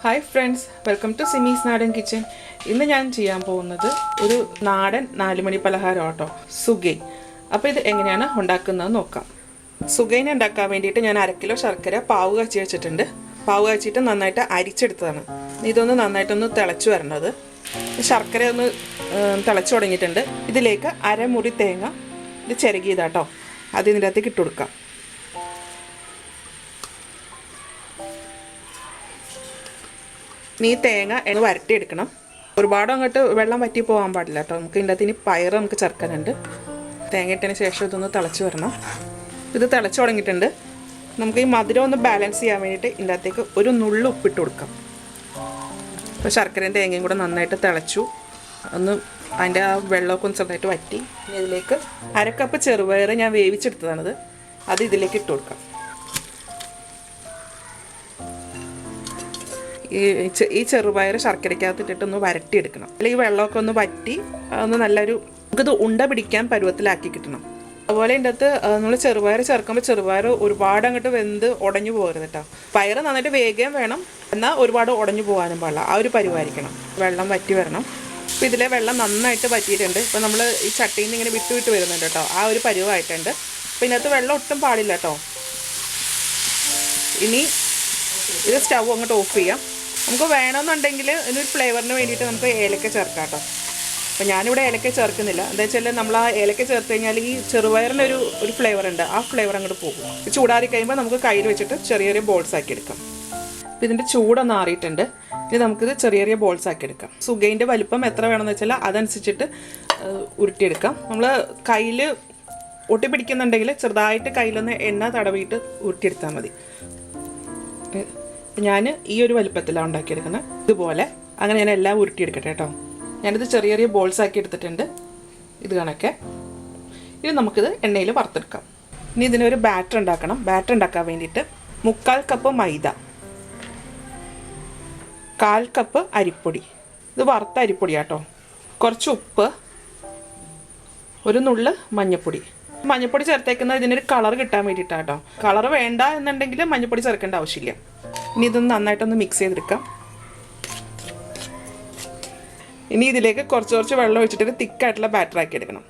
Hi friends, welcome to Simis Nadan kitchen. ഇന്ന് ഞാൻ ചെയ്യാൻ പോകുന്നത് ഒരു നാടൻ 4 മണി പലഹാരം ആട്ടോ, സുഗൈൻ. അപ്പോൾ ഇത് എങ്ങനെയാണ് ഉണ്ടാക്കുന്നത് നോക്കാം. സുഗൈൻ ഉണ്ടാക്കാൻ വേണ്ടിയിട്ട് ഞാൻ 1/2 കിലോ ശർക്കര പാവ് കാച്ചി വെച്ചിട്ടുണ്ട്. പാവ് കാച്ചിട്ട് നന്നായിട്ട് അരിച്ചെടുത്തതാണ്. ഇതൊന്ന് നന്നായിട്ടൊന്ന് തിളച്ചു വരണത്. ശർക്കര ഒന്ന് തിളച്ചു തുടങ്ങിയിട്ടുണ്ട്. ഇതിലേക്ക് 1/2 മുറി തേങ്ങ ഇത് ചിരകിയതാട്ടോ. അത് ഇതിൻ്റെ അകത്തേക്ക് ഇട്ട് കൊടുക്കാം. ഈ തേങ്ങ എന്ന് വരട്ടിയെടുക്കണം. ഒരുപാട് അങ്ങോട്ട് വെള്ളം വറ്റി പോകാൻ പാടില്ല കേട്ടോ. നമുക്ക് ഇതിൻ്റെ അകത്ത് ഇനി പയർ നമുക്ക് ചേർക്കാനുണ്ട്. തേങ്ങ ഇട്ടതിന് ശേഷം ഇതൊന്ന് തിളച്ച് വരണം. ഇത് തിളച്ച് തുടങ്ങിയിട്ടുണ്ട്. നമുക്ക് ഈ മധുരം ഒന്ന് ബാലൻസ് ചെയ്യാൻ വേണ്ടിയിട്ട് ഇതിൻ്റെ അകത്തേക്ക് ഒരു നുള്ളു ഉപ്പിട്ട് കൊടുക്കാം. അപ്പോൾ ശർക്കരയും തേങ്ങയും കൂടെ നന്നായിട്ട് തിളച്ചു. ഒന്ന് അതിൻ്റെ ആ വെള്ളമൊക്കെ ഒന്ന് ചെറുതായിട്ട് വറ്റി. ഇനി ഇതിലേക്ക് 1/2 കപ്പ് ചെറുപയർ ഞാൻ വേവിച്ചെടുത്തതാണത്. അത് ഇതിലേക്ക് ഇട്ട് കൊടുക്കാം. ഈ ചെറുപയർ ശർക്കരയ്ക്കകത്തിട്ടൊന്ന് വരട്ടിയെടുക്കണം. അല്ലെങ്കിൽ ഈ വെള്ളമൊക്കെ ഒന്ന് വറ്റി ഒന്ന് നല്ലൊരു നമുക്കിത് ഉണ്ട പിടിക്കാൻ പരുവത്തിലാക്കി കിട്ടണം. അതുപോലെ ഇതിൻ്റെ അകത്ത് നമ്മൾ ചെറുപയർ ചേർക്കുമ്പോൾ ചെറുപയർ ഒരുപാട് അങ്ങോട്ട് വെന്ത് ഉടഞ്ഞു പോകരുത് കേട്ടോ. പയർ നന്നായിട്ട് വേഗം വേണം, എന്നാൽ ഒരുപാട് ഉടഞ്ഞു പോകാനും പാടില്ല. ആ ഒരു പരുവായിരിക്കണം. വെള്ളം വറ്റി വരണം. അപ്പോൾ ഇതിലെ വെള്ളം നന്നായിട്ട് വറ്റിയിട്ടുണ്ട്. ഇപ്പോൾ നമ്മൾ ഈ ചട്ടിയിൽ നിന്ന് ഇങ്ങനെ വിട്ട് വരുന്നുണ്ട് കേട്ടോ. ആ ഒരു പരുവായിട്ടുണ്ട്. അപ്പോൾ ഇതിനകത്ത് വെള്ളം ഒട്ടും പാടില്ല കേട്ടോ. ഇനി ഇത് സ്റ്റൗ അങ്ങോട്ട് ഓഫ് ചെയ്യാം. നമുക്ക് വേണമെന്നുണ്ടെങ്കിൽ ഇതിനൊരു ഫ്ലേവറിന് വേണ്ടിയിട്ട് നമുക്ക് ഏലക്ക ചേർക്കാം കേട്ടോ. അപ്പോൾ ഞാനിവിടെ ഏലക്ക ചേർക്കുന്നില്ല. എന്താ വെച്ചാൽ നമ്മൾ ആ ഏലക്ക ചേർത്ത് കഴിഞ്ഞാൽ ഈ ചെറുപയറിനൊരു ഫ്ലേവർ ഉണ്ട്. ആ ഫ്ലേവർ അങ്ങോട്ട് പോകും. ചൂടാറി കഴിയുമ്പോൾ നമുക്ക് കയ്യിൽ വെച്ചിട്ട് ചെറിയ ചെറിയ ബോൾസ് ആക്കി എടുക്കാം. അപ്പോൾ ഇതിൻ്റെ ചൂടൊന്ന് ആറിയിട്ടുണ്ട്. ഇനി നമുക്കിത് ചെറിയ ചെറിയ ബോൾസ് ആക്കി എടുക്കാം. സുഗൈൻ്റെ വലിപ്പം എത്ര വേണമെന്ന് വെച്ചാൽ അതനുസരിച്ചിട്ട് ഉരുട്ടിയെടുക്കാം. നമ്മൾ കയ്യിൽ ഒട്ടിപ്പിടിക്കുന്നുണ്ടെങ്കിൽ ചെറുതായിട്ട് കയ്യിലൊന്ന് എണ്ണ തടവിയിട്ട് ഉരുട്ടിയെടുത്താൽ മതി. ഞാൻ ഈ ഒരു വലിപ്പത്തിലാണ് ഉണ്ടാക്കിയെടുക്കുന്നത്. ഇതുപോലെ അങ്ങനെ ഞാൻ എല്ലാം ഉരുട്ടിയെടുക്കട്ടെ കേട്ടോ. ഞാനിത് ചെറിയ ചെറിയ ബോൾസ് ആക്കി എടുത്തിട്ടുണ്ട്. ഇത് കണക്കെ ഇനി നമുക്കിത് എണ്ണയിൽ വറുത്തെടുക്കാം. ഇനി ഇതിനൊരു ബാറ്റർ ഉണ്ടാക്കണം. ബാറ്റർ ഉണ്ടാക്കാൻ വേണ്ടിയിട്ട് 3/4 കപ്പ് മൈദ, 1/4 കപ്പ് അരിപ്പൊടി. ഇത് വറുത്ത അരിപ്പൊടി കേട്ടോ. കുറച്ച് ഉപ്പ്, ഒരു നുള്ള് മഞ്ഞൾപ്പൊടി. മഞ്ഞൾപ്പൊടി ചേർത്തേക്കുന്നത് ഇതിനൊരു കളർ കിട്ടാൻ വേണ്ടിയിട്ടാണ് കേട്ടോ. കളർ വേണ്ട എന്നുണ്ടെങ്കിൽ മഞ്ഞൾപ്പൊടി ചേർക്കേണ്ട ആവശ്യമില്ല. ഇനി ഇതൊന്ന് നന്നായിട്ടൊന്ന് മിക്സ് ചെയ്തെടുക്കാം. ഇനി ഇതിലേക്ക് കുറച്ച് വെള്ളം ഒഴിച്ചിട്ട് തിക്കായിട്ടുള്ള ബാറ്റർ ആക്കി എടുക്കണം.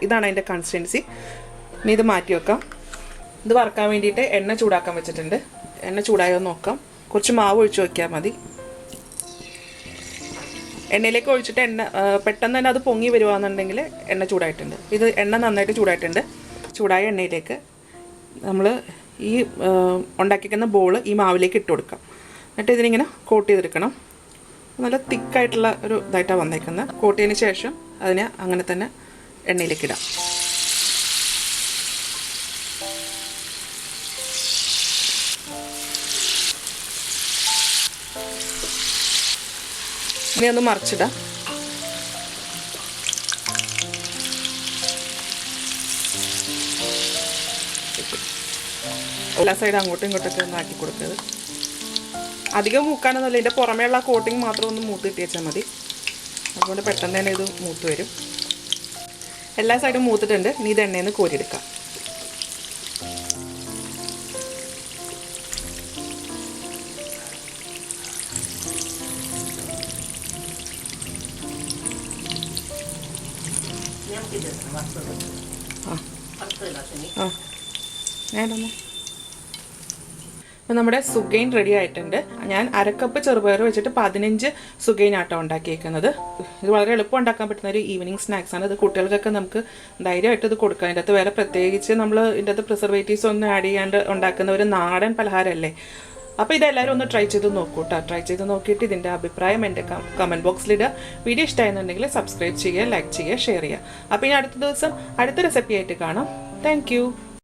ഇതാണ് അതിൻ്റെ കൺസിസ്റ്റൻസി. ഇനി ഇത് മാറ്റി വെക്കാം. ഇത് വറുക്കാൻ വേണ്ടിയിട്ട് എണ്ണ ചൂടാക്കാൻ വെച്ചിട്ടുണ്ട്. എണ്ണ ചൂടായോ നോക്കാം. കുറച്ച് മാവ് ഒഴിച്ച് വയ്ക്കാൻ മതി. എണ്ണയിലേക്ക് ഒഴിച്ചിട്ട് പെട്ടെന്ന് തന്നെ അത് പൊങ്ങി വരുവാന്നുണ്ടെങ്കിൽ എണ്ണ ചൂടായിട്ടുണ്ട്. ഇത് എണ്ണ നന്നായിട്ട് ചൂടായിട്ടുണ്ട്. ചൂടായ എണ്ണയിലേക്ക് നമ്മൾ ഈ ഉണ്ടാക്കിക്കുന്ന ബോൾ ഈ മാവിലേക്ക് ഇട്ട് കൊടുക്കാം. എന്നിട്ട് ഇതിനിങ്ങനെ കോട്ട് ചെയ്തെടുക്കണം. നല്ല തിക്കായിട്ടുള്ള ഒരു ഇതായിട്ടാണ് വന്നേക്കുന്നത്. കോട്ട് ചെയ്തതിന് ശേഷം അതിനെ അങ്ങനെ തന്നെ എണ്ണയിലേക്ക് ഇടാം. ഇനി ഒന്ന് മറിച്ചിടാം. എല്ലാ സൈഡും അങ്ങോട്ടും ഇങ്ങോട്ടൊക്കെ ഒന്ന് ആക്കി കൊടുക്കരുത്. അധികം മൂക്കാനൊന്നുമില്ല. ഇതിൻ്റെ പുറമേയുള്ള കോട്ടിങ് മാത്രം ഒന്ന് മൂത്ത് കിട്ടി വെച്ചാൽ മതി. അതുകൊണ്ട് പെട്ടെന്ന് തന്നെ ഇത് മൂത്ത് വരും. എല്ലാ സൈഡും മൂത്തിട്ടുണ്ട്. ഇനി ഇത് എണ്ണയിൽ നിന്ന് കോരിയെടുക്കാം. അപ്പം നമ്മുടെ സുഗൈൻ റെഡി ആയിട്ടുണ്ട്. ഞാൻ 1/2 കപ്പ് ചെറുപയർ വെച്ചിട്ട് 15 സുഗൈൻ ആട്ടോ ഉണ്ടാക്കിയേക്കുന്നത്. ഇത് വളരെ എളുപ്പം ഉണ്ടാക്കാൻ പറ്റുന്ന ഒരു ഈവനിങ് സ്നാക്സാണ്. ഇത് കുട്ടികൾക്കൊക്കെ നമുക്ക് ധൈര്യമായിട്ട് ഇത് കൊടുക്കാം. ഇതിൻ്റെ അകത്ത് വേറെ പ്രത്യേകിച്ച് നമ്മൾ ഇതിൻ്റെ അകത്ത് പ്രിസർവേറ്റീവ്സ് ഒന്നും ആഡ് ചെയ്യാണ്ട് ഉണ്ടാക്കുന്ന ഒരു നാടൻ പലഹാരമല്ലേ. അപ്പോൾ ഇതെല്ലാവരും ഒന്ന് ട്രൈ ചെയ്ത് നോക്കൂ കേട്ടോ. ട്രൈ ചെയ്ത് നോക്കിയിട്ട് ഇതിൻ്റെ അഭിപ്രായം എൻ്റെ കമൻറ്റ് ബോക്സിലിടുക. വീഡിയോ ഇഷ്ടമായെന്നുണ്ടെങ്കിൽ സബ്സ്ക്രൈബ് ചെയ്യുക, ലൈക്ക് ചെയ്യുക, ഷെയർ ചെയ്യുക. അപ്പോൾ ഇനി അടുത്ത ദിവസം അടുത്ത റെസിപ്പി ആയിട്ട് കാണാം. Thank you.